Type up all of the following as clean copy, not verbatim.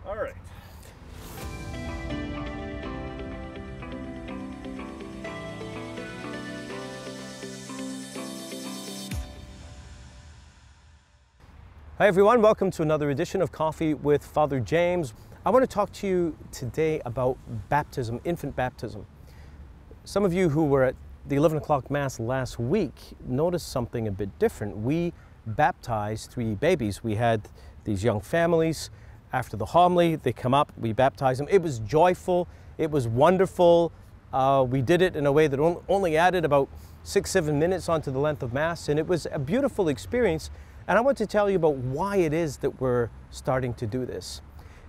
All right. Hi everyone, welcome to another edition of Coffee with Father James. I want to talk to you today about baptism, infant baptism. Some of you who were at the 11 o'clock Mass last week noticed something a bit different. We baptized 3 babies. We had these young families. After the homily, they come up, we baptize them. It was joyful, it was wonderful. We did it in a way that only added about 6-7 minutes onto the length of Mass, and it was a beautiful experience. And I want to tell you about why it is that we're starting to do this.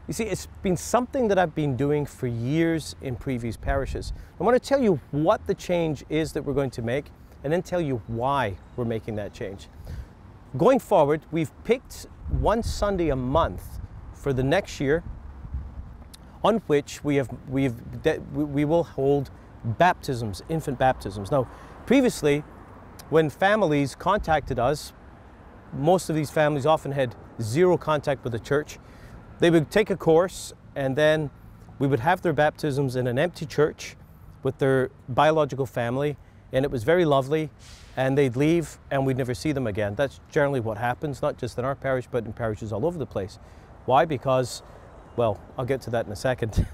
You see, it's been something that I've been doing for years in previous parishes. I want to tell you what the change is that we're going to make, and then tell you why we're making that change. Going forward, we've picked one Sunday a month for the next year on which we will hold baptisms, infant baptisms. Now, previously, when families contacted us, most of these families often had zero contact with the church. They would take a course and then we would have their baptisms in an empty church with their biological family, and it was very lovely, and they'd leave and we'd never see them again. That's generally what happens, not just in our parish, but in parishes all over the place. Why? Because, well, I'll get to that in a second.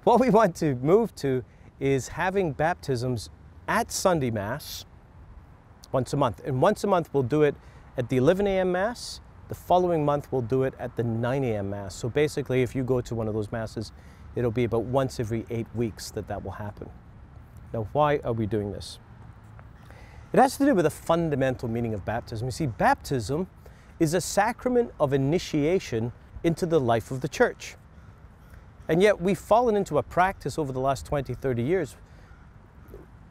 What we want to move to is having baptisms at Sunday Mass once a month. And once a month we'll do it at the 11 a.m. Mass. The following month we'll do it at the 9 a.m. Mass. So basically, if you go to one of those Masses, it'll be about once every 8 weeks that will happen. Now, why are we doing this? It has to do with the fundamental meaning of baptism. You see, baptism is a sacrament of initiation into the life of the church. And yet we've fallen into a practice over the last 20, 30 years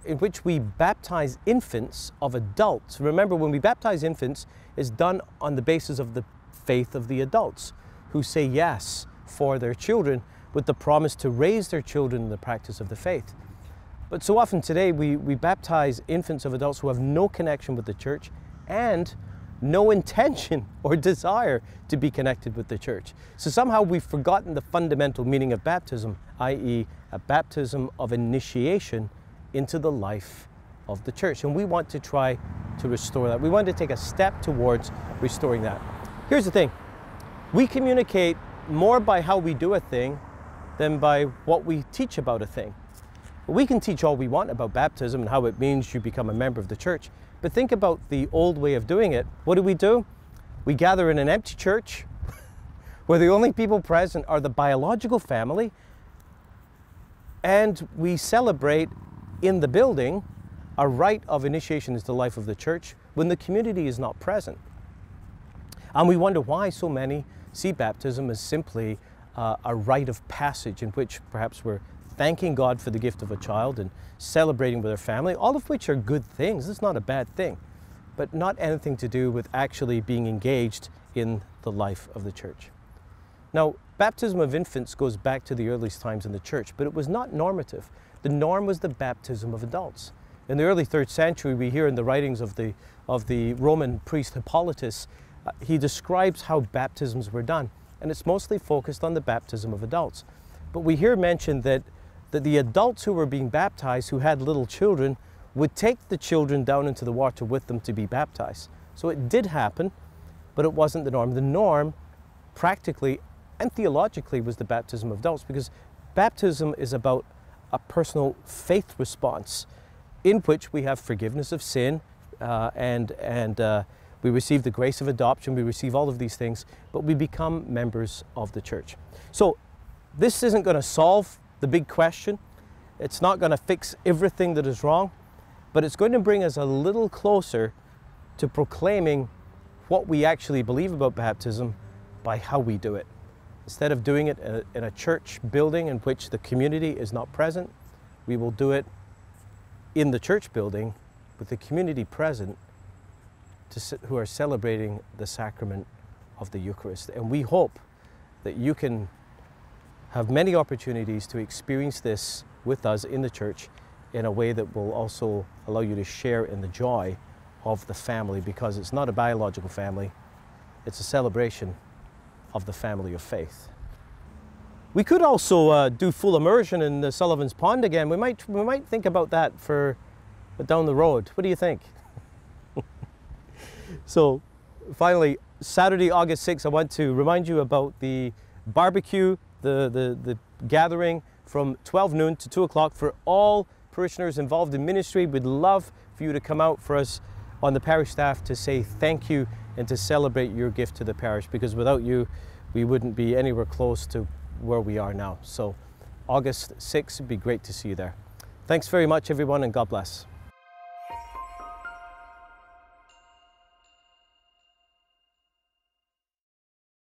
in which we baptize infants of adults. Remember, when we baptize infants, it's done on the basis of the faith of the adults who say yes for their children with the promise to raise their children in the practice of the faith. But so often today we baptize infants of adults who have no connection with the church and no intention or desire to be connected with the church. So somehow we've forgotten the fundamental meaning of baptism, i.e. a baptism of initiation into the life of the church. And we want to try to restore that. We want to take a step towards restoring that. Here's the thing. We communicate more by how we do a thing than by what we teach about a thing. We can teach all we want about baptism and how it means you become a member of the church. But think about the old way of doing it. What do? We gather in an empty church where the only people present are the biological family, and we celebrate in the building a rite of initiation into the life of the church when the community is not present. And we wonder why so many see baptism as simply a rite of passage in which perhaps we're thanking God for the gift of a child and celebrating with our family, all of which are good things. It's not a bad thing, but not anything to do with actually being engaged in the life of the church. Now, baptism of infants goes back to the earliest times in the church, but it was not normative. The norm was the baptism of adults. In the early 3rd century, we hear in the writings of the Roman priest Hippolytus, he describes how baptisms were done, and it's mostly focused on the baptism of adults. But we hear mentioned that the adults who were being baptized, who had little children, would take the children down into the water with them to be baptized. So it did happen, but it wasn't the norm. The norm, practically and theologically, was the baptism of adults, because baptism is about a personal faith response in which we have forgiveness of sin and we receive the grace of adoption, we receive all of these things, but we become members of the church. So this isn't going to solve the big question. It's not going to fix everything that is wrong, but it's going to bring us a little closer to proclaiming what we actually believe about baptism by how we do it. Instead of doing it in a church building in which the community is not present, we will do it in the church building with the community present who are celebrating the sacrament of the Eucharist. And we hope that you can have many opportunities to experience this with us in the church in a way that will also allow you to share in the joy of the family, because it's not a biological family, it's a celebration of the family of faith. We could also do full immersion in the Sullivan's Pond again. We might think about that for down the road. What do you think? So finally, Saturday, August 6th, I want to remind you about the barbecue, the gathering from 12 noon to 2 o'clock for all parishioners involved in ministry. We'd love for you to come out for us on the parish staff to say thank you and to celebrate your gift to the parish, because without you, we wouldn't be anywhere close to where we are now. So August 6th, it'd be great to see you there. Thanks very much, everyone, and God bless.